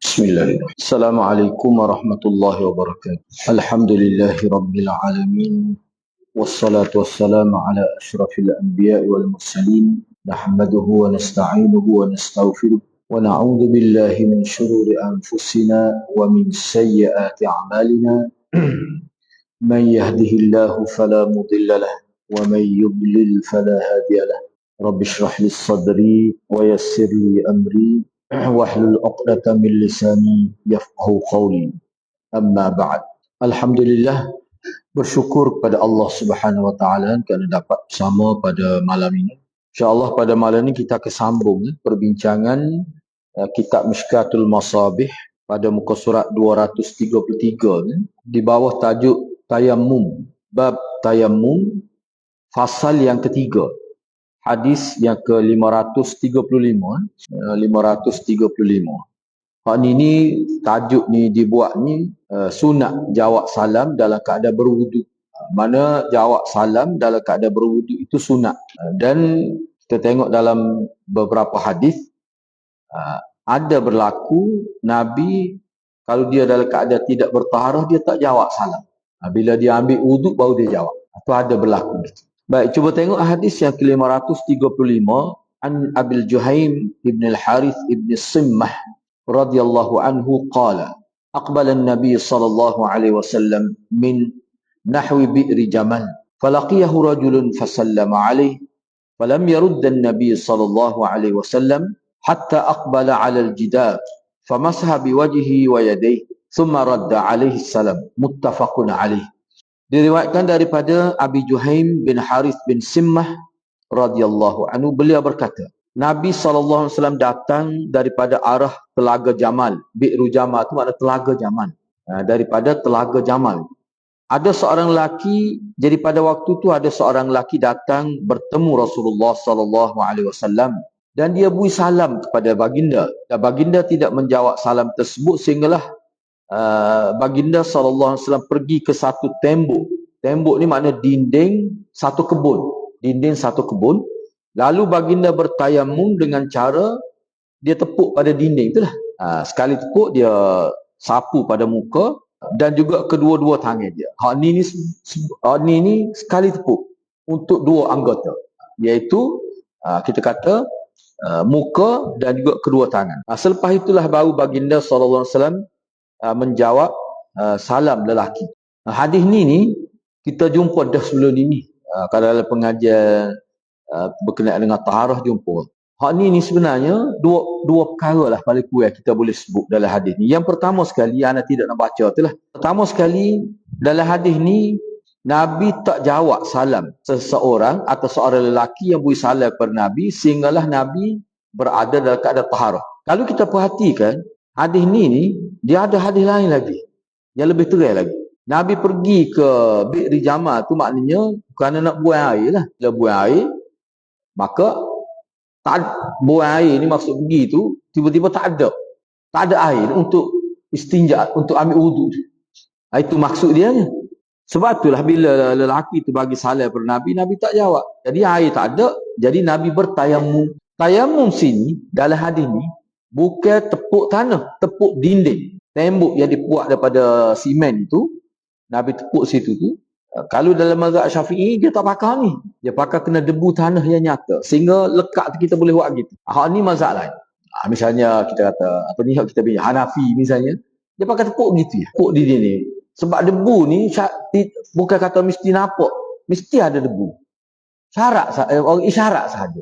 Bismillahirrahmanirrahim. Assalamualaikum warahmatullahi wabarakatuh. Alhamdulillahi rabbil alamin. Wassalatu wassalamu ala asyrafil anbiya'i wal mursalin. Nahmaduhu wa nasta'inuhu wa nastaghfiruh. Wa na'udzu billahi min syururi anfusina wa min sayyiati a'malina. Man yahdihillahu fala mudilla lahu wa man yudlil fala hadiya lahu. Rabbi shrah li sadri wa yassir li amri wahlul 'uqdatam min lisani yafqahu qawli. Amma ba'd. Alhamdulillah, bersyukur kepada Allah Subhanahu wa taala kerana dapat bersama pada malam ini. Insya-Allah pada malam ini kita akan sambung perbincangan kitab Mishkatul Masabih pada muka surat 233 di bawah tajuk Tayammum, bab Tayammum, fasal yang ketiga. Hadis yang ke-535. 535. Hak ni tajuk ni dibuat ni sunat jawab salam dalam keadaan berwuduk. Mana jawab salam dalam keadaan berwuduk itu sunat. Dan kita tengok dalam beberapa hadis ada berlaku Nabi kalau dia dalam keadaan tidak bertaharah dia tak jawab salam. Bila dia ambil wuduk baru dia jawab. Itu ada berlaku gitu. Baik, cuba tengok hadis yang ke-535 an Abil Juhaim ibn al-Harith ibn Simmah radhiyallahu anhu qala aqbala an-nabiy sallallahu alaihi wasallam min nahwi bi'ri Jamal falaqiyahu rajulun fasallama alaihi falam yarudd an-nabiy sallallahu alaihi wasallam hatta aqbala 'ala al-jidar famasaha biwajhihi wa yadayhi thumma radda alaihi salam muttafaqun alaihi. Diriwayatkan daripada Abi Juhaim bin Harith bin Simmah radhiyallahu anhu, beliau berkata, Nabi SAW datang daripada arah Telaga Jamal. Bi'ru Jamal itu makna Telaga Jamal. Daripada Telaga Jamal. Ada seorang lelaki, jadi pada waktu itu ada seorang lelaki datang bertemu Rasulullah SAW dan dia beri salam kepada baginda. Dan baginda tidak menjawab salam tersebut sehinggalah baginda SAW pergi ke satu tembok. Tembok ni makna dinding satu kebun. Dinding satu kebun. Lalu baginda bertayamum dengan cara dia tepuk pada dinding itulah. Sekali tepuk dia sapu pada muka dan juga kedua-dua tangan dia. Hak ni sekali tepuk untuk dua anggota. Iaitu kita kata muka dan juga kedua tangan. Selepas itulah baru baginda SAW menjawab salam lelaki. Hadis ni kita jumpa dah sebelum ini. Kalau dalam pengajian berkenaan dengan taharah jumpa. Hak ni sebenarnya dua perkara lah paling kurang kita boleh sebut dalam hadis ni. Yang pertama sekali, anda tidak nak baca itulah. Pertama sekali dalam hadis ni Nabi tak jawab salam seseorang atau seorang lelaki yang beri salam kepada Nabi sehinggalah Nabi berada dalam keadaan taharah. Kalau kita perhatikan hadis ni dia ada hadis lain lagi yang lebih terang lagi. Nabi pergi ke Bi'ri Jamal tu maknanya kerana nak buang air lah. Bila buang air, maka buang air ni maksud pergi tu tiba-tiba tak ada air untuk istinja, untuk ambil wuduk tu. Itu maksud dia ni. Sebab itulah bila lelaki tu bagi salam kepada Nabi, Nabi tak jawab. Jadi air tak ada, jadi Nabi bertayamum. Tayamum sini dalam hadis ni bukan tepuk tanah, tepuk dinding. Tembok yang dibuat daripada simen itu, Nabi tepuk situ tu. Kalau dalam mazhab Syafi'i dia tak pakai ni. Dia pakai kena debu tanah yang nyata. Sehingga lekat kita boleh buat gitu. Hak ni mazhab lain. Misalnya kita kata, apa ni kita punya Hanafi misalnya, dia pakai tepuk gitu ya. Tepuk di dinding. Sebab debu ni bukan kata mesti nampak. Mesti ada debu. Isyarat sahaja.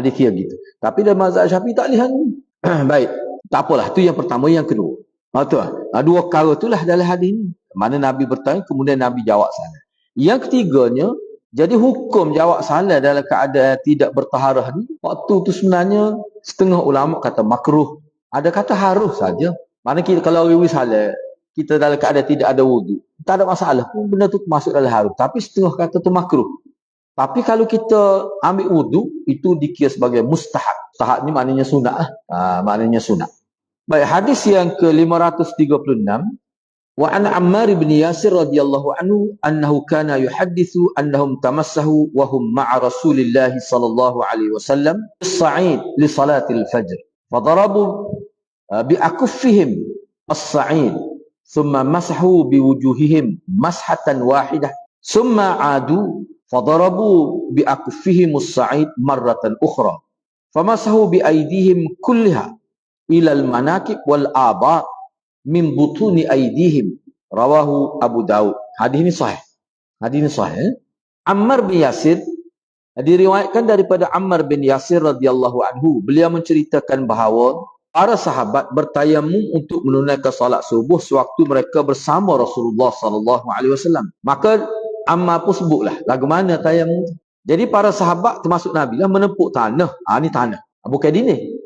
Dia kira gitu. Tapi dalam mazhab Syafi'i tak lihat ni. Baik, tak apalah, tu yang pertama. Yang kedua, dua perkara itulah dalam hadis ni. Mana Nabi bertanya, kemudian Nabi jawab salam. Yang ketiganya, jadi hukum jawab salam dalam keadaan tidak bertaharah ni, waktu tu sebenarnya setengah ulama kata makruh, ada kata harus saja. Mana kita kalau beri salam kita dalam keadaan tidak ada wuduk, tak ada masalah pun, benda tu masuk dalam harus. Tapi setengah kata tu makruh. Tapi kalau kita ambil wuduk, itu dikira sebagai mustahab. Mustahab ni maknanya sunat. Maknanya sunat. Baik, hadis yang ke-536. Wa an Ammar bin Yasir radhiyallahu anhu annahu kana yuhaddithu annahum tamassahu wa hum ma'a Rasulillah sallallahu alaihi wasallam bis-sa'id li salatil fajr. Fadarabu bi'akufihim as-sa'id thumma masahu biwujuhihim mashatan wahidah thumma adu fadarabu bi'akufihim as-sa'id marratan ukhra famasahu biaydihim kulliha ila al-manakib wal aba min butuni aydihim. Rawahu Abu Daud. Hadis ini sahih. Hadis ini sahih. Ammar bin Yasir diriwayatkan daripada Ammar bin Yasir radhiyallahu anhu. Beliau menceritakan bahawa para sahabat bertayamum untuk menunaikan salat subuh sewaktu mereka bersama Rasulullah sallallahu alaihi wasallam. Maka Ammar pun sebutlah lagu mana tayamum. Jadi para sahabat termasuk Nabi lah menepuk tanah. Ni tanah. Bukan ini.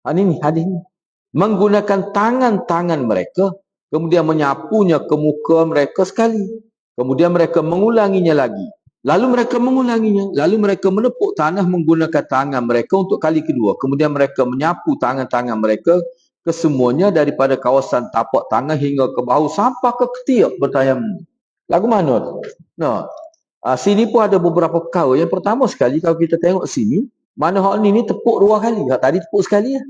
Ini hadis ni. Menggunakan tangan-tangan mereka, kemudian menyapunya ke muka mereka sekali. Kemudian mereka mengulanginya lagi. Lalu mereka mengulanginya. Lalu mereka menepuk tanah menggunakan tangan mereka untuk kali kedua. Kemudian mereka menyapu tangan-tangan mereka kesemuanya daripada kawasan tapak tangan hingga ke bahu sampai ke ketiak bertayamum. Lagu mana tu? Nah, sini pun ada beberapa perkara. Yang pertama sekali kalau kita tengok sini, mana hak ni tepuk dua kali. Hak tadi tepuk sekali lah.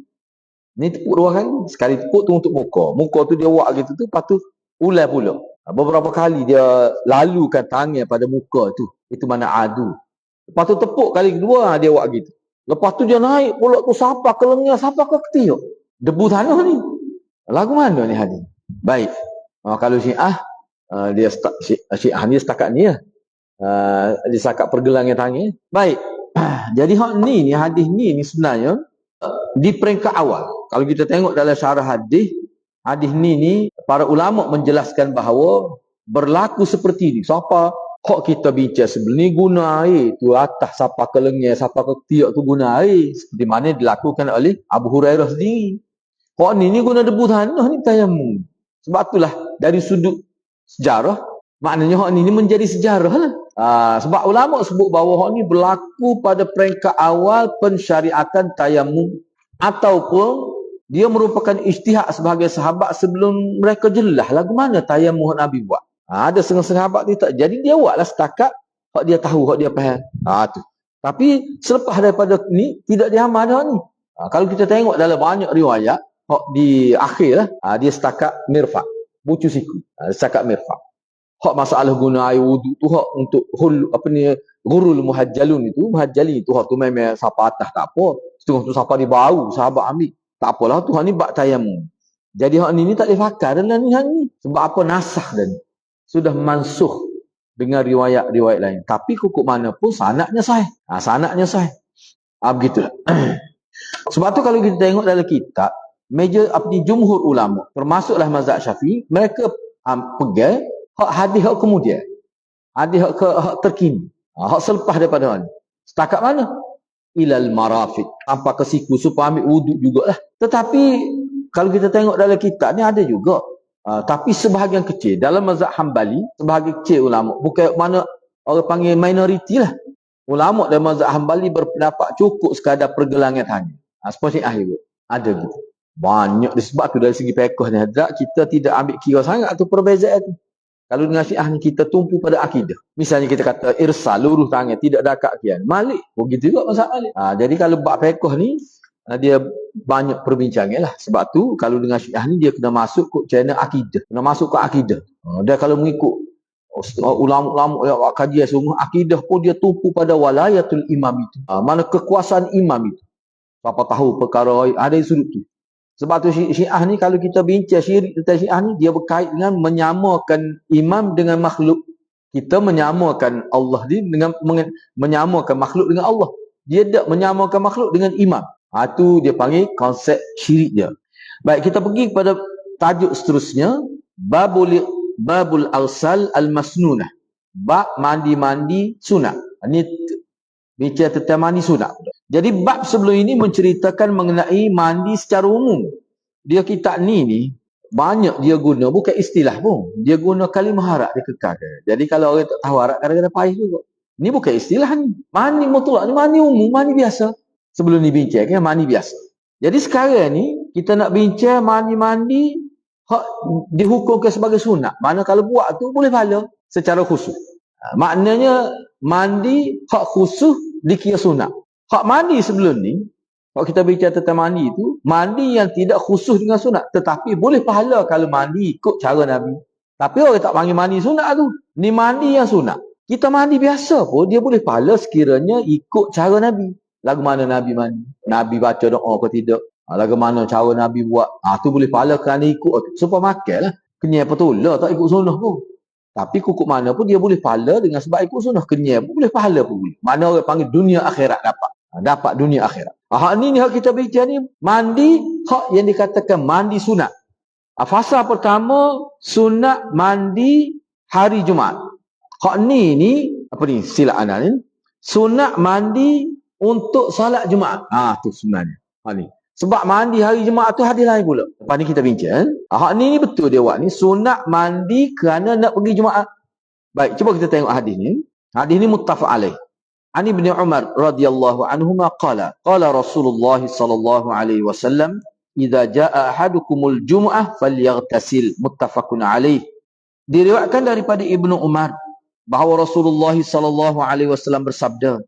Ni tepuk dua kali. Sekali tepuk tu untuk muka. Muka tu dia buat gitu tu, lepas tu ulai pula. Beberapa kali dia lalukan tangan pada muka tu. Itu mana adu. Lepas tu tepuk kali kedua dia buat gitu. Lepas tu dia naik pula tu sampai ke lengan, sampai ke ketiak. Debu tanah ni. Lagu mana ni hadis? Baik. Kalau Syiah Syiah ni setakat ni lah. Dia setakat pergelangan tangan. Baik. Jadi hak ni hadis ni sebenarnya di peringkat awal. Kalau kita tengok dalam syarah hadis ni para ulama menjelaskan bahawa berlaku seperti ni. Siapa hak kita bincang sebelum ni guna air tu atas sampai ke lengan sampai ke ketiak tu guna air seperti mana dilakukan oleh Abu Hurairah sendiri. Hak ni guna debu tanah ni tayamum. Sebab itulah dari sudut sejarah maknanya hak ni menjadi sejarah lah. Sebab ulama sebut bahawa hak ni berlaku pada peringkat awal pensyariatan tayamum ataupun dia merupakan ijtihad sebagai sahabat sebelum mereka jelas lagu mana tayamum Nabi buat. Ada setengah sahabat dia tak. Jadi dia buatlah setakat hak dia tahu, hak dia faham. Tu. Tapi selepas daripada ni tidak diamal dah ni. Kalau kita tengok dalam banyak riwayat hak di akhir lah, dia setakat mirfaq, bucu siku. Setakat mirfaq. Hak masalah guna air wuduk tu hak untuk ghurul muhajjalun itu, muhajjalin itu hak tu memang sampai atas tak apa. Setengah tu sampai di bau, sahabat ambil. Tak apalah Tuhan ni bak tayamum. Jadi hak ni tak boleh pakai dalam ni. Sebab apa nasah dan sudah mansuh dengan riwayat-riwayat lain. Tapi kukuk mana pun sanadnya sahih. Sanadnya sahih. Begitulah. Sebab tu kalau kita tengok dalam kitab jumhur ulama termasuklah mazhab Syafi'i, mereka pegang hak hadis hak kemudian. Hadis hak terkini. Hak selepas daripada hak ni. Setakat mana? Ilal marafiq, apa ke siku supaya ambil wuduk jugalah. Tetapi kalau kita tengok dalam kitab ni ada juga. Tapi sebahagian kecil dalam mazhab Hambali, sebahagian kecil ulama, bukan mana orang panggil minoriti lah. Ulama dalam mazhab Hambali berpendapat cukup sekadar pergelangan tangan. Seperti juga ada gitu. Banyak disebab tu dari segi fiqh ni hadrat kita tidak ambil kira sangat tu perbezaan tu. Kalau dengan Syiah ni kita tumpu pada akidah. Misalnya kita kata irsal luruh tangan tidak ada akad kian. Malik begitu juga mazhab Malik. Jadi kalau bab fiqh ni dia banyak perbincangan lah. Sebab tu kalau dengan Syiah ni dia kena masuk ke channel akidah. Kena masuk ke akidah. Dia kalau mengikut ulama-ulama yang kajian semua akidah pun dia tumpu pada walayatul imam itu. Mana kekuasaan imam itu. Siapa tahu perkara ada di sudut tu. Sebab tu Syiah ni kalau kita bincang syirik tentang Syiah ni dia berkait dengan menyamakan imam dengan makhluk. Kita menyamakan Allah ni dengan menyamakan makhluk dengan Allah. Dia tak menyamakan makhluk dengan imam. Tu dia panggil konsep syirik dia. Baik, kita pergi kepada tajuk seterusnya, babul awsal al-masnunah. Bab mandi-mandi sunat. Ini bicara tentang mandi sunat. Jadi bab sebelum ini menceritakan mengenai mandi secara umum. Dia kitab ni banyak dia guna, bukan istilah pun. Dia guna kalimah Arab dia kekal. Jadi kalau orang tak tahu Arab kadang-kadang payah juga. Ni bukan istilah ni. Mandi mutlak ni mandi umum, mandi biasa. Sebelum ni bincang kan mandi biasa. Jadi sekarang ni kita nak bincang mandi-mandi hak dihukumkan sebagai sunat. Mana kalau buat tu boleh pahala secara khusus. Maknanya mandi hak khusus dikira sunat. Hak mandi sebelum ni Kalau kita bicara tentang mandi tu, mandi yang tidak khusus dengan sunat. Tetapi boleh pahala kalau mandi ikut cara Nabi. Tapi orang tak panggil mandi sunat tu. Ni mandi yang sunat. Kita mandi biasa pun, dia boleh pahala sekiranya ikut cara Nabi. Lagu mana Nabi mandi? Nabi baca doa ke tidak? Lagu mana cara Nabi buat? Tu boleh pahala kerana ikut. Supaya makan lah. Kenyai betul lah, tak ikut sunnah pun. Tapi kukuk mana pun dia boleh pahala dengan sebab ikut sunnah. Kenyai pun boleh pahala pun boleh. Mana orang panggil dunia akhirat dapat. Dapat dunia akhirat. Hak ni hak kita bicara ni mandi hak yang dikatakan mandi sunat. Fasa pertama sunat mandi hari Jumaat. Hak ni apa ni sila ana ni? Sunat mandi untuk solat Jumaat. Tu sunatnya. Hak ni. Sebab mandi hari Jumaat tu hadis lain pula. Lepas ni kita bincang. Hak ni betul dia buat ni sunat mandi kerana nak pergi Jumaat. Baik, cuba kita tengok hadis ni. Hadis ni muttafaq alaih. An Ibn Umar radhiyallahu anhuma qala Rasulullah sallallahu alaihi wasallam idza jaa ahadukumul jumu'ah falyaghtasil muttafaqun alaih. Diriwayatkan daripada Ibnu Umar bahawa Rasulullah sallallahu alaihi wasallam bersabda,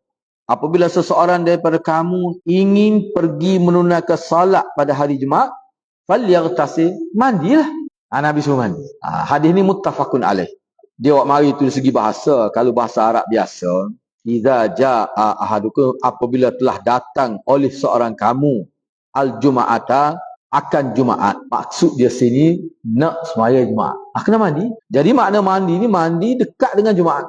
apabila seseorang daripada kamu ingin pergi menunaikan salat pada hari Jumaat, falyaghtasil, mandilah. Nabi suruh mandi. Hadis ni muttafaqun alaih. Dia buat mari tu dari segi bahasa, kalau bahasa Arab biasa, idza jaa ahadukum, apabila telah datang oleh seorang kamu al-juma'ata, akan Jumaat. Maksud dia sini nak sembahyang Jumaat. Kena mandi. Jadi makna mandi ni mandi dekat dengan Jumaat.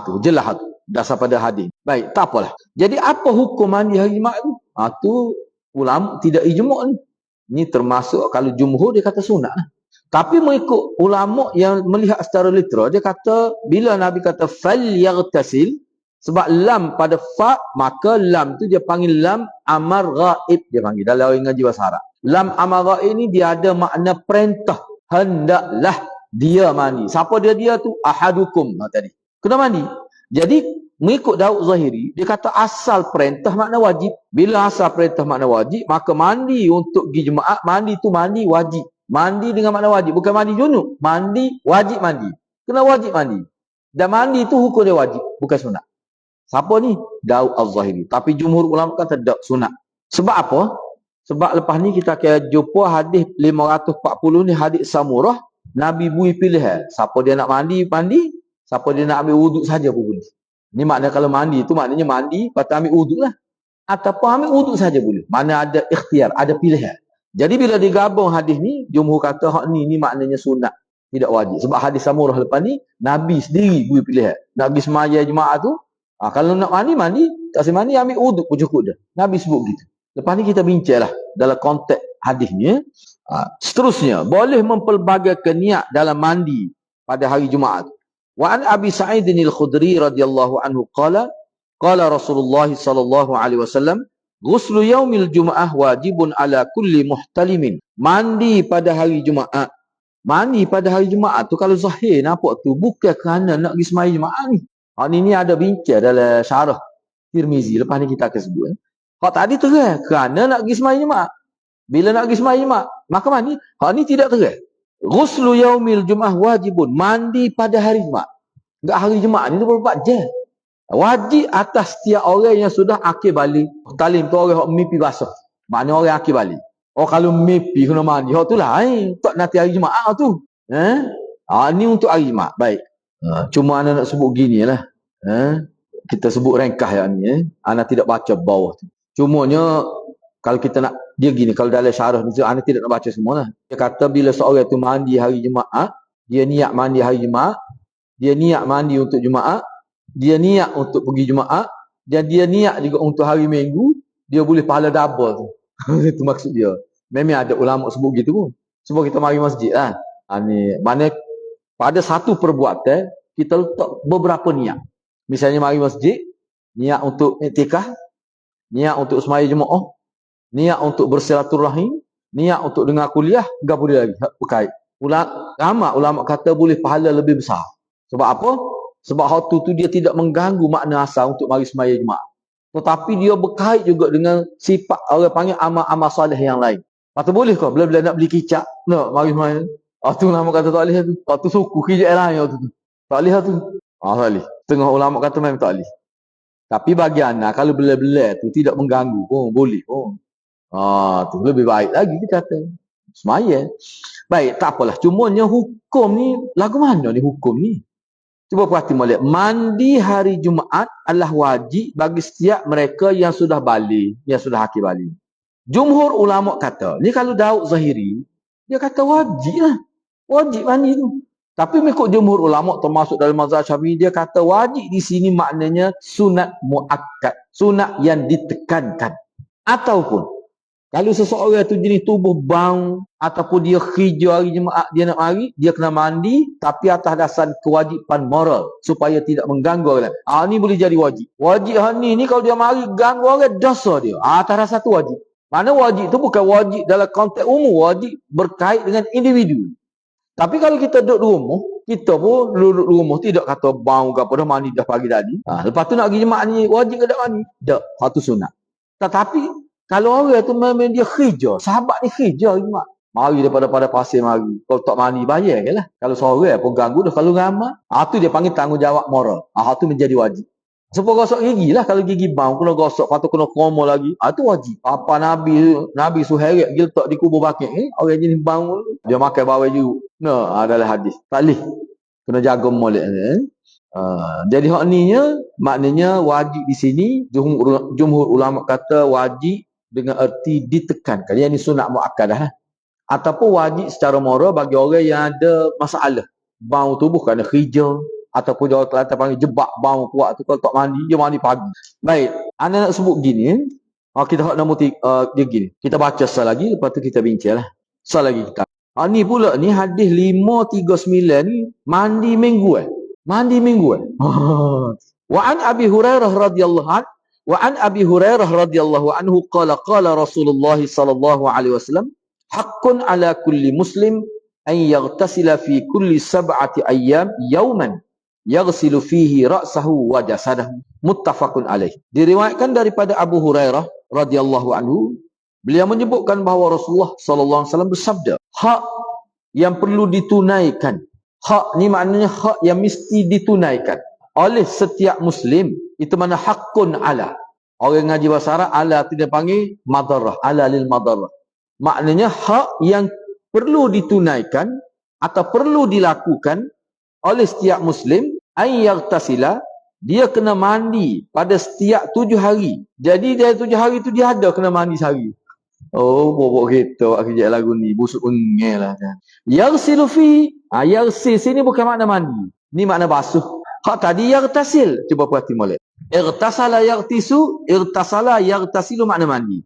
Tu jelas tu. Dasar pada hadis. Baik, tak apalah. Jadi apa hukum mandi hari Jumaat tu? Tu ulama tidak ijma' ni. Ni termasuk kalau jumhur dia kata sunat. Tapi mengikut ulama yang melihat secara literal, dia kata bila Nabi kata falyaghtasil, sebab lam pada fa, maka lam tu dia panggil lam amar ghaib, dia panggil dalam orang ngaji bahasa Arab. Lam amar ghaib ni dia ada makna perintah. Hendaklah dia mandi. Siapa dia tu? Ahadukum tadi. Kena mandi. Jadi mengikut Daud Zahiri, dia kata asal perintah makna wajib. Bila asal perintah makna wajib, maka mandi untuk pergi Jumaat, mandi tu mandi wajib. Mandi dengan makna wajib, bukan mandi junub. Mandi wajib mandi. Kena wajib mandi. Dan mandi tu hukum dia wajib, bukan sunat. Siapa ni? Daud Az-Zahiri. Tapi jumhur ulama kata tak sunat. Sebab apa? Sebab lepas ni kita akan jumpa hadis 540 ni, hadis Samurah. Nabi bui pilihan. Siapa dia nak mandi, mandi. Siapa dia nak ambil wuduk saja pun boleh. Ni makna kalau mandi tu maknanya mandi, lepas tu ambil wuduk lah. Ataupun ambil wuduk saja boleh. Mana ada ikhtiar, ada pilihan. Jadi bila digabung hadis ni, jumhur kata hak ni maknanya sunat. Tidak wajib. Sebab hadis Samurah lepas ni, Nabi sendiri bui pilihan. Nak pergi sembahyang Jumaat tu, kalau nak mandi, mandi. Tak sempat mandi, ambil wuduk pun cukup dah. Nabi sebut begitu. Lepas ni kita bincang lah dalam konteks hadis ni. Seterusnya, boleh mempelbagaikan niat dalam mandi pada hari Jumaat. Wa an Abi Sa'id al-Khudri radhiyallahu anhu qala Rasulullah sallallahu alaihi wasallam, ghuslu yaumil Jum'ah wajibun ala kulli muhtalimin. Mandi pada hari Jumaat. Mandi pada hari Jumaat tu kalau zahir nampak tu bukan kerana nak pergi sembahyang Jumaat ni. Ni ada bincang dalam syarah Tirmizi. Lepas ni kita akan sebut. Hak tadi terang kerana nak pergi sembahyang Jumaat. Bila nak pergi sembahyang Jumaat, maka mandi. Hak ni tidak terang. Ghuslu yaumil Jum'ah wajibun. Mandi pada hari Jumaat. Enggak hari Jumaat ni 24 jam. Wajib atas setiap orang yang sudah akil balik. Talim tu orang yang mimpi basah. Maknanya orang akil balik. Kalau mimpi kena mandi. Hak tu lah. Tak nanti hari Jumaat tu. Ni untuk hari Jumaat. Baik. Cuma anak nak sebut gini lah. Kita sebut ringkah yang ni. Anak tidak baca bawah tu. Cumanya kalau kita nak, dia gini. Kalau dalam syarah ni, anak tidak nak baca semua lah. Dia kata bila seorang tu mandi hari Jumaat, dia niat mandi hari Jumaat, dia niat mandi untuk Jumaat, dia niat untuk pergi Jumaat, dan dia niat juga untuk hari Minggu, dia boleh pahala double tu. Itu maksud dia. Memang ada ulama sebut gitu pun. Sebab kita mari masjid lah. Ni mana pada satu perbuatan kita letak beberapa niat. Misalnya mari masjid, niat untuk iktikaf, niat untuk sembahyang Jumaat, niat untuk bersilaturahim, niat untuk dengar kuliah, enggak boleh lagi berkait. Ulama kata boleh pahala lebih besar. Sebab apa? Sebab hal tu dia tidak mengganggu makna asal untuk mari sembahyang Jumaat. Tetapi dia berkait juga dengan sifat orang panggil amal-amal soleh yang lain. Lepas tu boleh kau bila-bila nak beli kicap, nak mari sembahyang. Tu ulama kata tak boleh tu. Tu suku kicap lain tu. Tak boleh tu. Tak boleh. Tengah ulama kata memang tak boleh. Tapi bagi anak kalau bela-bela tu tidak mengganggu pun boleh pun. Tu lebih baik lagi kita kata. Semaya. Baik, tak apalah. Cumanya hukum ni, lagu mana ni hukum ni? Cuba perhati molek. Mandi hari Jumaat adalah wajib bagi setiap mereka yang sudah balik, yang sudah hakil balik. Jumhur ulama kata, ni kalau Daud Zahiri, dia kata wajib lah. Wajib mandi tu. Tapi mengikut jumhur ulama termasuk dalam mazhab Syafi'i, dia kata wajib di sini maknanya sunat muakkad, sunat yang ditekankan. Ataupun kalau seseorang tu jenis tubuh bang ataupun dia khijau hari Jumaat dia nak mari, dia kena mandi tapi atas dasar kewajipan moral supaya tidak mengganggu orang. Ni boleh jadi wajib. Wajib ni kalau dia mari ganggu orang, dosa dia. Atas dasar tu wajib. Mana wajib tu bukan wajib dalam konteks umum, wajib berkait dengan individu. Tapi kalau kita duduk di rumah, kita pun duduk di rumah tidak kata bau ke apa dah mandi dah pagi tadi. Lepas tu nak pergi Jumaat ni wajib ke tak mandi? Tak, satu sunat. Tetapi kalau orang tu memang dia khijau, sahabat ni khijau Jumaat. Mari daripada pasir mari. Kalau tak mandi bayar je lah. Kalau seorang pun ganggu dah, kalau ramai. Tu dia panggil tanggungjawab moral. Tu menjadi wajib. Sebab gosok gigi lah. Kalau gigi bau, kena gosok. Lepas tu kena koma lagi. Tu wajib. Apa Nabi suheret dia letak di kubur bakit. Orang jenis bau, dia makan bawah juga. Adalah hadis. Tak boleh. Kena jaga molek ni. Jadi hak ni maknanya wajib di sini. Jumhur ulama kata wajib dengan erti ditekankan. Yang ni sunat muakkadah lah. Ataupun wajib secara moral bagi orang yang ada masalah. Bau tubuh kerana khijau. Ataupun dia orang Kelantan panggil jebak bau kuat tu. Kalau tak mandi, dia mandi pagi. Baik. Anda nak sebut gini. Kita nak dia gini. Kita baca sekali lagi. Lepas tu kita bincang lah. Sekali lagi kita. Ni pula ni hadis 539 ni mandi minggu Mandi minggu Wa an Abi Hurairah radhiyallahu anhu. Wa an Abi Hurairah radhiyallahu anhu qala Rasulullah sallallahu alaihi wasallam haqqun ala kulli muslim an yaghtasila fi kulli sab'ati ayyam yawman yaghsilu fihi ra'sahu wa jasadahu muttafaqun alaih. Diriwayatkan daripada Abu Hurairah radhiyallahu anhu, beliau menyebutkan bahawa Rasulullah sallallahu alaihi wasallam bersabda, hak yang perlu ditunaikan. Hak ni maknanya hak yang mesti ditunaikan oleh setiap muslim. Itu mana haqqun ala. Orang ngaji bahasa Arab, ala tidak panggil madarrah, ala lil madarrah. Maknanya hak yang perlu ditunaikan atau perlu dilakukan oleh setiap muslim, ayyagtasila, dia kena mandi pada setiap 7 hari. Jadi dari 7 hari tu dia ada kena mandi sehari. Bobok kita buat kerja lagu ni, busuk ungel lah kan. Yaghsilu fi, yaghsil sini bukan makna mandi. Ni makna basuh. Hak tadi yaghtasil, cuba perhati molek. Irtasala yaghtisu, irtasala yaghtasilu makna mandi.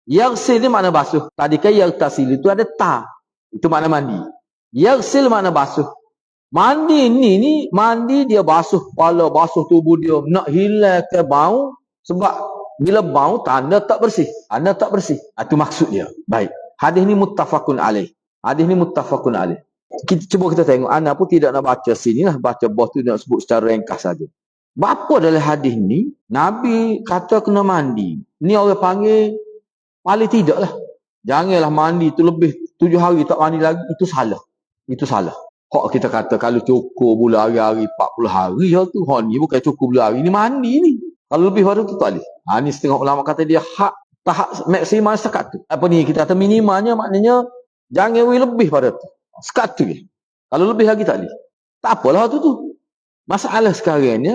Yaghsil ni makna basuh. Tadi kan yaghtasil itu ada ta. Itu makna mandi. Yaghsil makna basuh. Mandi ni mandi dia basuh kepala, basuh tubuh dia, nak hilangkan bau. Sebab bila bau tanda tak bersih. Tanda tak bersih. Itu maksud dia. Baik. Hadis ni muttafaqun alaih. Hadis ni muttafaqun alaih. Cuba kita tengok. Ana pun tidak nak baca sini lah. Baca bawah tu nak sebut secara ringkas saja. Bapa dalam hadis ni, Nabi kata kena mandi. Ni orang panggil paling tidak lah. Janganlah mandi tu lebih 7 hari tak mandi lagi. Itu salah. Itu salah. Hak kita kata kalau cukup pula hari-hari 40 hari je tu. Hak ni bukan cukup pula hari ni mandi ni. Kalau lebih pada tu tak boleh. Ni setengah ulama kata dia tahap maksimal sekat tu. Apa ni kita kata minimalnya maknanya jangan lebih pada tu. Sekat tu je. Kalau lebih lagi tak boleh. Tak apalah tu. Masalah sekarang ni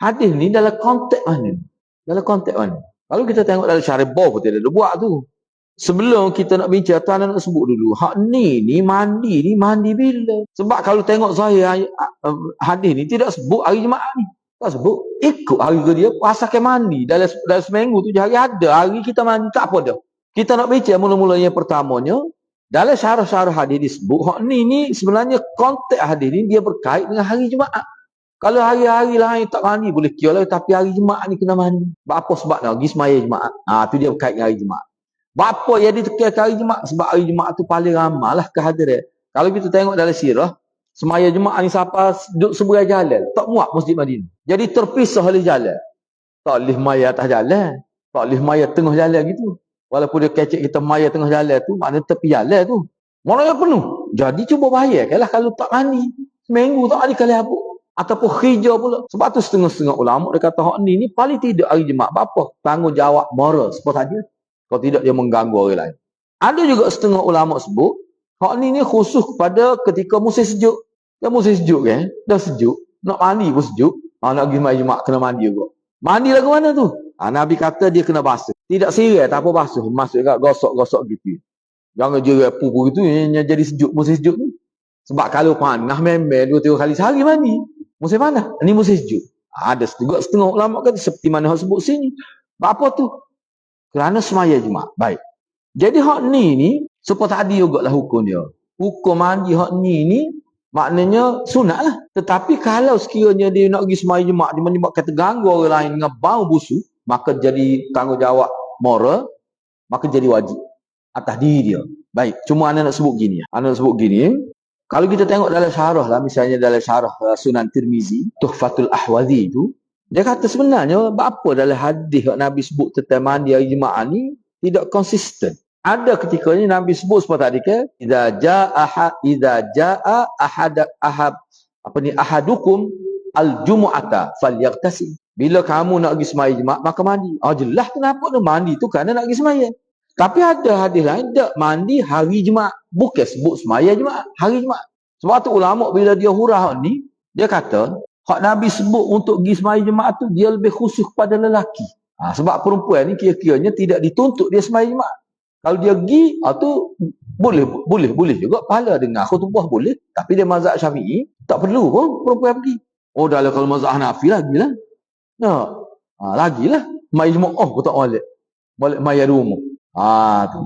hadis ni dalam konteks mana? Dalam konteks mana? Kalau kita tengok dalam syarah bawah pun tidak ada buat tu. Sebelum kita nak bincang tu, anda nak sebut dulu. Hak ni mandi bila? Sebab kalau tengok saya hadis ni tidak sebut hari Jumaat ni. Tak sebut. Ikut hari ke dia, pasalkan mandi. Dalam seminggu 7 hari ada. Hari kita mandi, tak apa dah. Kita nak bincang mula-mula yang pertamanya. Dalam syarah-syarah hadis disebut, hak ni sebenarnya konteks hadis ni dia berkait dengan hari Jumaat. Kalau hari-hari lain tak mandi, boleh kira lah. Tapi hari Jumaat ni kena mandi. Apa sebab nak pergi semaya Jumaat? Tu dia berkait dengan hari Jumaat. Bapa yang ditekan hari Jumaat? Sebab hari Jumaat tu paling ramai lah kehadiran. Kalau kita tengok dalam sirah, semaya Jumaat ni siapa duduk sebelah jalan. Tak muat Masjid Madinah. Jadi terpisah oleh jalan. Tak boleh maya atas jalan. Tak boleh maya tengah jalan gitu. Walaupun dia kecek kita maya tengah jalan tu, maknanya tepi jalan tu. Mana yang penuh. Jadi cuba bayarkanlah kalau tak mandi. Seminggu tak ada kali habuk. Ataupun khijau pula. Sebab tu setengah-setengah ulama dia kata hak ni paling tidak hari Jumaat. Apa? Tanggungjawab moral. Seperti tadi. Kalau tidak dia mengganggu orang lain. Ada juga setengah ulama sebut, hak ni khusus kepada ketika musim sejuk. Dah musim sejuk kan? Dah sejuk. Nak mandi pun sejuk. Nak pergi mai Jumaat kena mandi juga. Mandi lagu mana tu? Nabi kata dia kena basuh. Tidak sirai, tak apa basuh. Masuk kat gosok-gosok gitu. Jangan jerai pupu gitu yang jadi sejuk musim sejuk ni. Sebab kalau panas memang 2-3 kali sehari mandi. Musim panas. Ni musim sejuk. Ada juga setengah ulama kata seperti mana hak sebut sini. Apa tu? Kerana semaya Jumaat. Baik. Jadi hak ni supaya tadi jugalah hukum dia. Hukum mandi hak ni maknanya sunat lah. Tetapi kalau sekiranya dia nak pergi semaya Jumaat, dia menyebabkan terganggu orang lain dengan bau busuk, maka jadi tanggungjawab moral, maka jadi wajib atas diri dia. Baik, cuma anda nak sebut gini. Anda nak sebut gini, kalau kita tengok dalam syarah lah, misalnya dalam syarah Sunan Tirmizi, Tuhfatul Ahwazi itu, dia kata sebenarnya apa dalam hadis yang Nabi sebut tentang mandi hari Jumaat ni tidak konsisten. Ada ketikanya Nabi sebut seperti tadi ke, idza jaa ahadukum al-jumu'ata falyaghtasil. Bila kamu nak pergi sembahyang Jumaat maka mandi. Jelas kenapa tu mandi tu kerana nak pergi sembahyang. Tapi ada hadis lain tak mandi hari Jumaat, bukan sebut sembahyang Jumaat, hari Jumaat. Sebab tu ulama bila dia hurah ni, dia kata hak Nabi sebut untuk pergi sembahyang Jumaat tu dia lebih khusus kepada lelaki. Sebab perempuan ni kira-kiranya tidak dituntut dia sembahyang Jumaat. Kalau dia pergi, tu boleh juga pahala dengan khutbah boleh, tapi dia mazhab Syafi'i tak perlu pun perempuan pergi. Dah kalau mazhab Hanafi lagilah. Lagilah. Mai Jumaat pun tak balik mai rumah.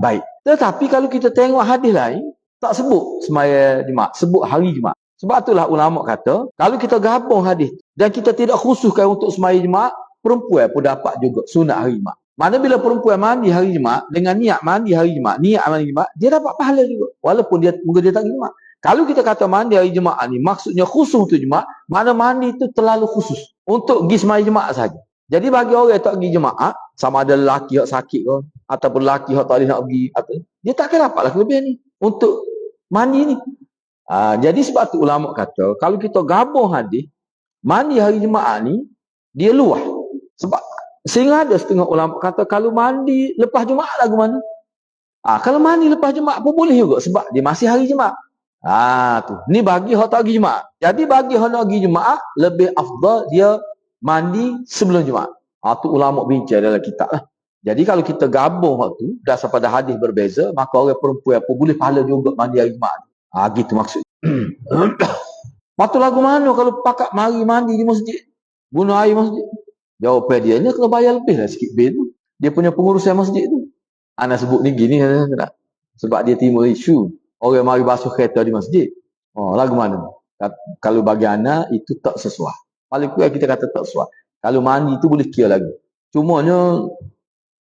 Baik. Tetapi kalau kita tengok hadis lain, tak sebut semaya Jumaat, sebut hari Jumaat. Sebab itulah ulama kata, kalau kita gabung hadis dan kita tidak khususkan untuk semaya Jumaat, perempuan pun dapat juga sunat hari Jumaat. Mana bila perempuan mandi hari Jumaat dengan niat mandi hari Jumaat, dia dapat pahala juga. Walaupun mungkin dia tak pergi Jumaat. Kalau kita kata mandi hari Jumaat ni maksudnya khusus untuk Jumaat, mana mandi itu terlalu khusus untuk pergi sembahyang Jumaat saja. Jadi bagi orang yang tak pergi Jumaat, sama ada lelaki yang sakit ke ataupun lelaki yang tak boleh nak pergi, dia tak akan dapatlah kelebihan ni untuk mandi ni. Jadi sebab tu ulama kata kalau kita gabung hadis mandi hari Jumaat ni dia luas. Sebab sehingga ada setengah ulama kata kalau mandi lepas Jumaat lagu mana? Kalau mandi lepas Jumaat pun boleh juga sebab dia masih hari Jumaat. Tu. Ni bagi hak tak pergi Jumaat. Jadi bagi hak nak pergi Jumaat lebih afdal dia mandi sebelum Jumaat. Tu ulama bincang dalam kitab lah. Jadi kalau kita gabung hak tu dasar pada hadis berbeza, maka orang perempuan pun boleh pahala juga mandi hari Jumaat. Gitu maksud. Patu lagu mana kalau pakat mari mandi di masjid? Guna air masjid. Jawapan dia ni kena bayar lebih lah sikit bil tu. Dia punya pengurusan masjid tu. Ana sebut ni gini sebab dia timbul isu orang mari basuh kereta di masjid. Lagu mana? Kalau bagi ana itu tak sesuai. Paling kurang kita kata tak sesuai. Kalau mandi tu boleh kira lagi. Cumanya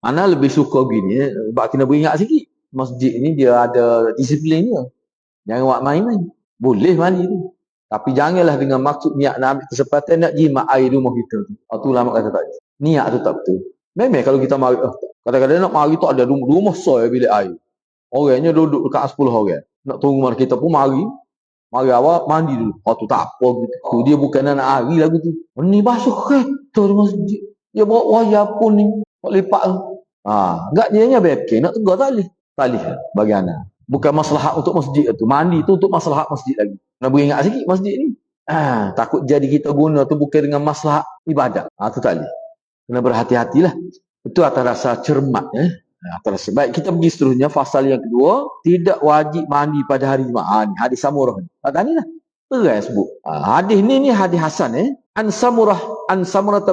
ana lebih suka gini sebab kena beringat sikit. Masjid ni dia ada disiplin dia. Jangan buat main-main. Boleh mandi tu. Tapi janganlah dengan maksud niat nak ambil kesempatan nak jimat air rumah kita tu. Tu lama kata tak. Niat tu tak betul. Memang kalau kita mari, kadang-kadang nak mari tu ada rumah besar bilik air. Orangnya duduk dekat 10 orang. Nak tunggu mana kita pun mari awal mandi dulu. Tu tak apa gitu. Tu dia bukan nak hari lagu tu. Ni basuh kereta di masjid. Dia bawa wayar pun ni. Tak lipat tu. Enggak dia nya bebek. Nak tegur tak boleh. Tak boleh bagi anak. Bukan maslahat untuk masjid tu. Mandi tu untuk maslahat masjid lagi. Nak beringat sikit masjid ni. Takut jadi kita guna tu bukan dengan maslahat ibadat. Tu tak boleh. Kena berhati-hatilah. Itu atas rasa cermat. Atas rasa. Baik, kita pergi seterusnya. Fasal yang kedua. Tidak wajib mandi pada hari Jumaat. Hadis Samurah ni. Tadi lah. Terai sebut. Hadis ni hadis Hasan. An Samurah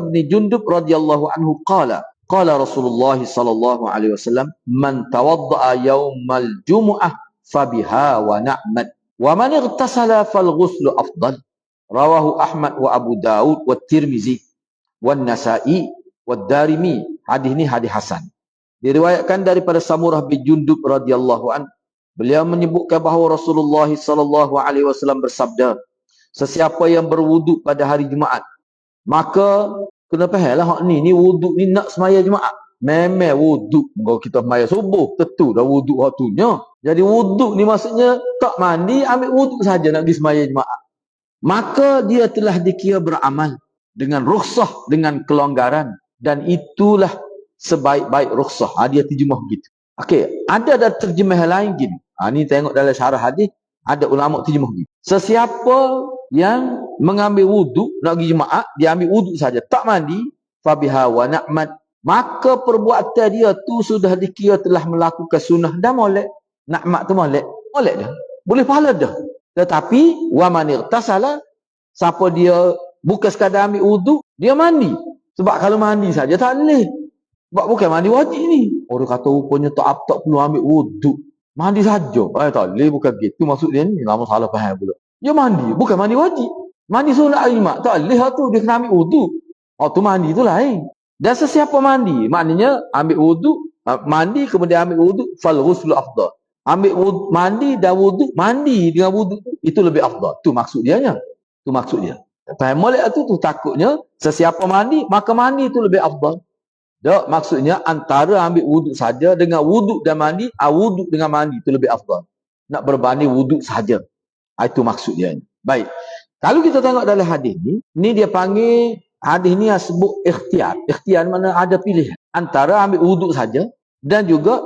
bin Jundub radhiyallahu anhu qala. Qala Rasulullah sallallahu alaihi wasallam, "Man tawadda'a yaumal jumu'ah fabiha wa na'mat, wa man ightasala fal ghuslu afdal." Rawahu Ahmad wa Abu Daud wa Tirmizi wa Nasa'i wa Darimi. Hadis ni hadis hasan. Diriwayatkan daripada Samurah bin Jundub radhiyallahu an. Beliau menyebutkan bahawa Rasulullah sallallahu alaihi wasallam bersabda, "Sesiapa yang berwuduk pada hari Jumaat, maka kena faham lah hak ni wuduk ni nak semaya Jumaat. Memang wuduk. Kalau kita semaya subuh, tentu dah wuduk waktunya. Jadi wuduk ni maksudnya tak mandi, ambil wuduk saja nak pergi semaya Jumaat. Maka dia telah dikira beramal dengan rukhsah, dengan kelonggaran. Dan itulah sebaik-baik rukhsah. Dia terjemah begitu. Okey, ada terjemah lain gini. Ni tengok dalam syarah hadis, ada ulama terjemah begitu. Sesiapa yang mengambil wuduk nak pergi jemaah, dia ambil wuduk saja, tak mandi, fabiha wa na'mat, maka perbuatan dia tu sudah dikira telah melakukan sunnah dan molek. Na'mat tu molek dah, boleh pahala dah. Tetapi wa man irtasala, siapa dia bukan sekadar ambil wuduk, dia mandi. Sebab kalau mandi saja tak boleh. Sebab bukan mandi wajib ni. Orang kata rupanya tak perlu ambil wuduk, mandi saja. Tak boleh, bukan gitu maksud dia ni. Lama salah faham pula. Dia mandi, bukan mandi wajib. Mandi sunat ijma', tak boleh tu, dia kena ambil wuduk. Tu mandi tu lain. Dan sesiapa mandi, maknanya ambil wuduk, mandi kemudian ambil wuduk, fal ghuslu afdal. Ambil wuduk, mandi dan wuduk, mandi dengan wuduk itu lebih afdal. Tu maksud dia nya. Tu maksud dia. Faham molek tu takutnya sesiapa mandi maka mandi itu lebih afdal. Tak, maksudnya antara ambil wuduk saja dengan wuduk dan mandi, wuduk dengan mandi itu lebih afdal. Nak berbanding wuduk saja. Itu maksud dia. Baik. Kalau kita tengok dalam hadis ni dia panggil hadis ni sebut ikhtiar. Ikhtiar mana ada pilihan antara ambil wuduk saja dan juga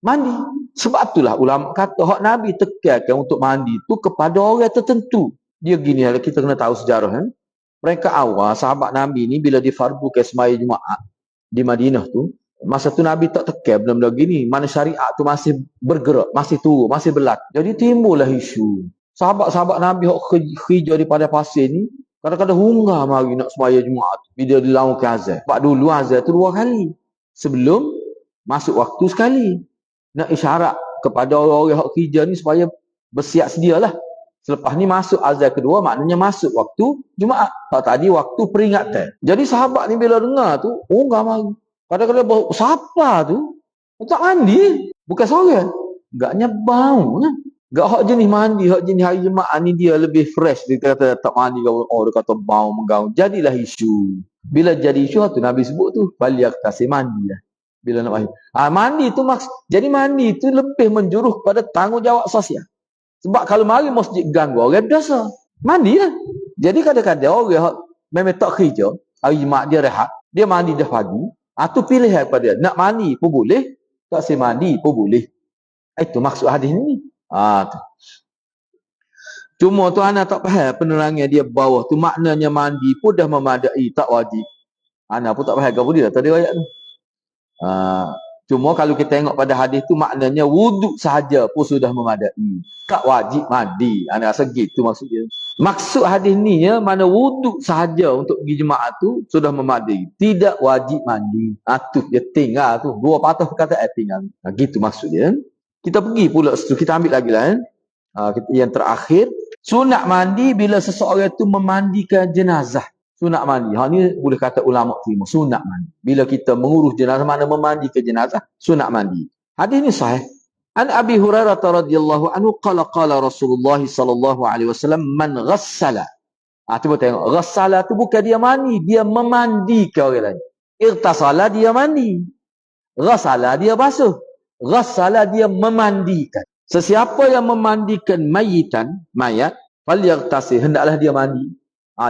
mandi. Sebab itulah ulama kata hak Nabi tekankan untuk mandi tu kepada orang tertentu. Dia gini, kita kena tahu sejarah kan. Mereka awal sahabat Nabi ni bila difardukan sembahyang Jumaat di Madinah tu, masa tu Nabi tak tekan benda-benda gini. Mana syariat tu masih bergerak, masih turun, masih berlaku. Jadi timbullah isu. Sahabat-sahabat Nabi hok kerja di pada pasir ni, kadang-kadang hunggah mari nak sembahyang Jumaat bila dilakukan azan. Sebab dulu azan tu 2 kali. Sebelum masuk waktu sekali. Nak isyarat kepada orang-orang hok kerja ni supaya bersiap sedialah. Selepas ni masuk azan kedua, maknanya masuk waktu Jumaat. Tak tadi waktu peringatan. Jadi sahabat ni bila dengar tu, enggak mari. Kadang-kadang bau siapa tu? Tak mandi. Bukan seorang. Agaknya bau. Gak hak jenis mandi, hak jenis hari Jumaat ni dia lebih fresh. Dia kata tak mandi. Dia kata bau menggaung. Jadilah isu. Bila jadi isu tu Nabi sebut tu, balik kasih mandi lah. Bila nak mandi. Mandi tu jadi mandi tu lebih menjuruh pada tanggungjawab sosial. Sebab kalau mari masjid ganggu orang dosa. Mandi lah. Jadi kadang-kadang orang memang tak kerja, hari Jumaat dia rehat, dia mandi dah pagi, tu pilihan pada dia. Nak mandi pun boleh, tak say mandi pun boleh. Itu maksud hadis ni. Tu. Cuma tu anak tak faham penerangan dia bawah tu, maknanya mandi pun dah memadai, tak wajib. Anak pun tak faham apa dia tadi ayat tu. Cuma kalau kita tengok pada hadis tu maknanya wuduk sahaja pun sudah memadai. Tak wajib mandi. Anak rasa gitu maksud dia. Maksud hadis ni ya, mana wuduk sahaja untuk pergi jemaah tu sudah memadai. Tidak wajib mandi. Tu dia tinggal tu. 2 patah perkataan tinggal. Gitu maksud dia. Kita pergi pula situ. Kita ambil lagi lah. Yang terakhir. Sunat mandi bila seseorang tu memandikan jenazah. Sunat mandi. Ni boleh kata ulama terima. Sunat mandi. Bila kita mengurus jenazah, mana memandi ke jenazah, sunat mandi. Hadis ni sahih. An Abi Hurairah radhiyallahu anhu qala Rasulullah sallallahu alaihi wasallam man ghassala. Cuba tengok. Ghassala tu bukan dia mandi, dia memandikan orang lain. Irtasala dia mandi. Ghassala dia basuh. Ghassala dia memandikan. Sesiapa yang memandikan mayat, falyaghtasi, hendaklah dia mandi.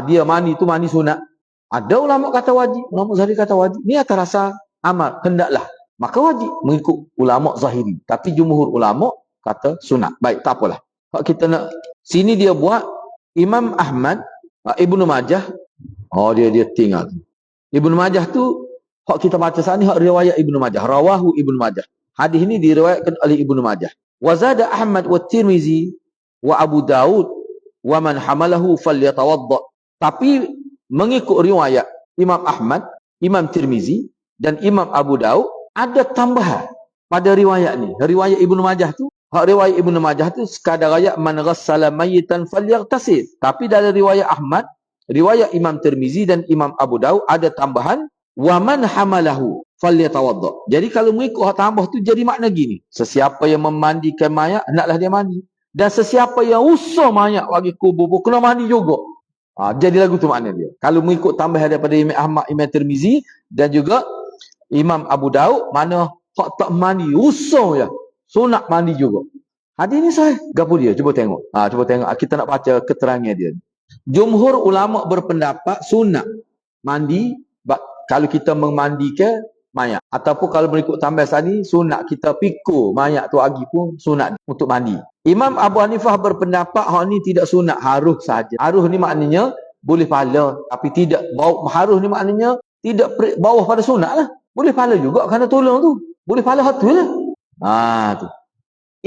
Dia mandi tu mandi sunat. Ada ulama kata wajib, ulama zahiri kata wajib. Ni atas rasa amal, hendaklah. Maka wajib mengikut ulama zahiri. Tapi jumhur ulama kata sunat. Baik, tak apalah. Kalau kita nak, sini dia buat Imam Ahmad, Ibnu Majah. Dia tinggal. Ibnu Majah tu, hak kita baca saat ni, hak riwayat Ibnu Majah. Rawahu Ibnu Majah. Hadis ni diriwayatkan oleh Ibnu Majah. Wazada Ahmad wa Tirmizi wa Abu Daud wa man hamalahu falyatawadda. Tapi mengikut riwayat Imam Ahmad, Imam Tirmizi dan Imam Abu Daud ada tambahan pada riwayat ni. Riwayat Ibnu Majah tu, riwayat Ibnu Majah tu sekadar ayat man ghassala mayyitan falyaghtasil. Tapi dalam riwayat Ahmad, riwayat Imam Tirmizi dan Imam Abu Daud ada tambahan wa man hamalahu falyatawadda. Jadi kalau mengikut hak tambah tu jadi makna gini. Sesiapa yang memandikan mayat, hendaklah dia mandi. Dan sesiapa yang usah mayat bagi kubur pun kena mandi juga. Jadi lagu tu makna dia. Kalau mengikut tambahan daripada Imam Ahmad, Imam Tirmizi dan juga Imam Abu Daud, mana hak tak mandi, usah ya. Sunat mandi juga. Hadis ni sahih. Gapo dia? Cuba tengok. Cuba tengok. Kita nak baca keterangan dia. Jumhur ulama berpendapat sunat mandi kalau kita memandikan mayat. Ataupun kalau berikut tambah tadi, sunat kita pikul mayat tu lagi pun sunat untuk mandi. Imam Abu Hanifah berpendapat hak ni tidak sunat, harus saja. Harus ni maknanya boleh pahala, tapi tidak bau. Harus ni maknanya tidak bawah pada sunat lah. Boleh pahala juga kerana tolong tu. Boleh pahala hak tu lah. Tu.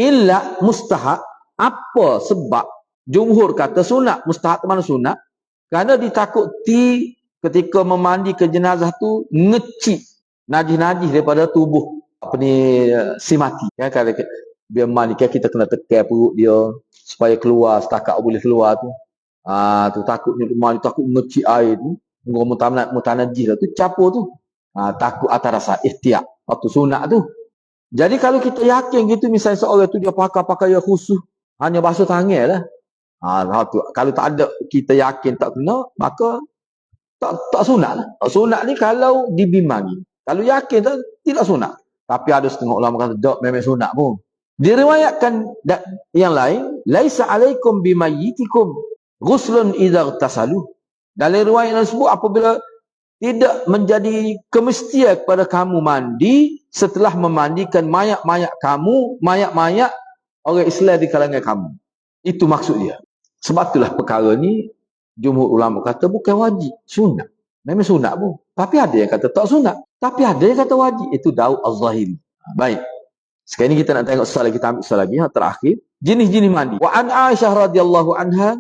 Illa mustahab. Apa sebab jumhur kata sunat? Mustahab tu mana sunat? Kerana ditakuti ketika memandi ke jenazah tu ngecik najis-najis daripada tubuh si mati. Kan kalau dia mandi kan kita kena tekan perut dia supaya keluar setakat boleh keluar tu. Tu takutnya mandi takut ngecik air tu. Mutanajis lah tu capur tu. Takut atas rasa ihtiyat. Waktu sunat tu. Jadi kalau kita yakin gitu misalnya seorang tu dia pakai khusus hanya basuh tangan lah. Kalau tak ada kita yakin tak kena, maka tak sunat lah. Sunat ni kalau dibimbangi. Kalau yakin tak, tidak sunat. Tapi ada setengah ulama kata tak, memang sunat pun. Diriwayatkan yang lain, laisa alaikum bimayyitikum ghuslun idza tasalu. Dalam riwayat tersebut apabila tidak menjadi kemestian kepada kamu mandi setelah memandikan mayat-mayat kamu, mayat-mayat orang Islam di kalangan kamu. Itu maksud dia. Sebab itulah perkara ni jumhur ulama kata bukan wajib, sunat. Memang sunat pun. Tapi ada yang kata tak sunat. Tapi ada yang kata wajib. Itu Daud Az-Zahiri. Baik. Sekarang ni kita nak tengok soal lagi. Kita ambil soal lagi. Yang terakhir. Jenis-jenis mandi. Wa an Aisyah radhiyallahu anha.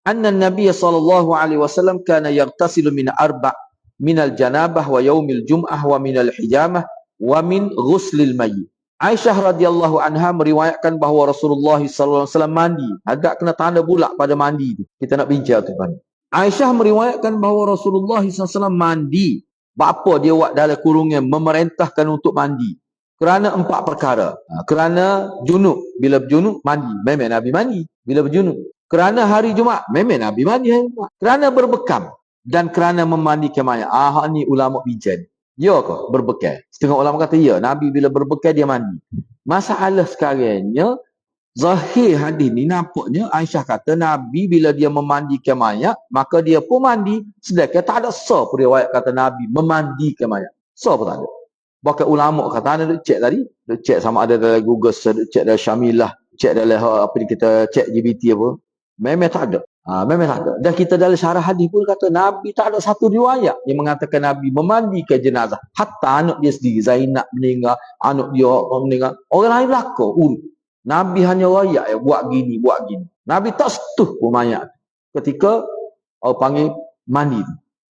Anna Nabiya sallallahu alaihi wasallam kana yaghtasilu min arba' minal janabah wa yaumil jum'ah wa minal hijamah wa min ghuslil mayyit. Aisyah radhiyallahu anha meriwayatkan bahawa Rasulullah sallallahu alaihi wasallam mandi. Agak kena tanda pula pada mandi tu. Kita nak bincang tu mandi. Aisyah meriwayatkan bahawa Rasulullah sallallahu alaihi wasallam mandi. Apa dia buat dalam kurungnya memerintahkan untuk mandi? Kerana 4 perkara. Kerana junub, bila berjunub mandi, memang Nabi mandi. Bila berjunub. Kerana hari Jumaat, memang Nabi mandi hari Jumaat. Kerana berbekam dan kerana memandikan mayat. Ni ulama bincang. Ya ke berbekal? Setengah ulama kata ya, Nabi bila berbekal dia mandi. Masalah sekarangnya zahir hadis ni nampaknya Aisyah kata Nabi bila dia memandikan mayat, maka dia pun mandi. Sedangkan tak ada sah pun riwayat kata Nabi memandikan mayat. Sah pun tak ada. Bahkan ulama kata anda duk cek tadi, duk cek sama ada dalam Google, duk cek dalam Syamilah, cek dalam apa ni kita cek GPT apa. Memang tak ada. Memang tak ada. Dan kita dalam syarah hadis pun kata Nabi tak ada satu riwayat yang mengatakan Nabi memandikan jenazah. Hatta anak dia sendiri Zainab meninggal, anak dia meninggal, orang lain belakang urut. Nabi hanya rakyat buat gini, buat gini. Nabi tak setuh pun mayat ketika orang panggil mandi.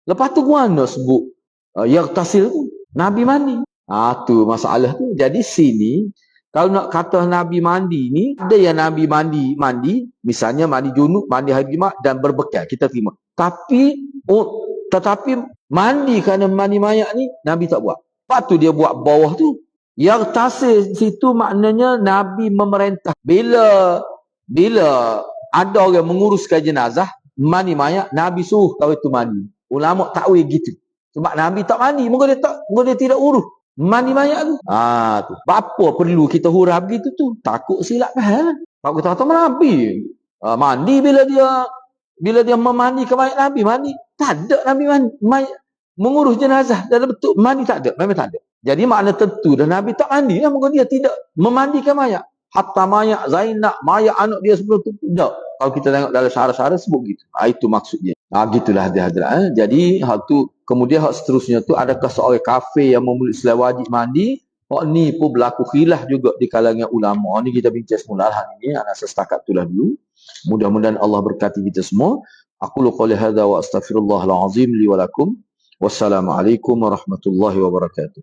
Lepas tu mana sebut yaghtasil tu? Nabi mandi. Tu masalah tu. Jadi sini kalau nak kata Nabi mandi ni, ada yang Nabi mandi, misalnya mandi junub, mandi hari Jumaat dan berbekal, kita terima. Tetapi mandi kerana mandi mayat ni, Nabi tak buat. Lepas tu dia buat bawah tu. Yang tasir situ maknanya Nabi memerintah. Bila ada orang menguruskan jenazah, mandi mayat, Nabi suruh kau itu mandi. Ulama takwil gitu. Sebab Nabi tak mandi, moga dia tidak urus mandi mayat tu. Tu. Apa perlu kita huraf gitu tu? Takut silap faham. Kalau kita kata Nabi mandi bila dia memandikan mayat Nabi mandi. Tak ada Nabi mandi mengurus jenazah dalam bentuk mandi tak ada. Memang tak ada. Jadi makna tentu dah Nabi tak mandi lah. Moga dia tidak memandikan mayat. Hatta mayat Zainab, mayat anak dia sebelum tu tidak. Kalau kita tengok dalam syarah-syarah sebut gitu. Itu maksudnya. Gitulah dia hadirat. Jadi hal tu kemudian hak seterusnya tu adakah seorang kafir yang memeluk Islam wajib mandi? Hak ni pun berlaku khilaf juga di kalangan ulama. Ni kita bincang semula hari ini. Ana setakat itulah dulu. Mudah-mudahan Allah berkati kita semua. Aku qouli hadza wa astaghfirullahal azim li wa lakum. Wassalamualaikum warahmatullahi wabarakatuh.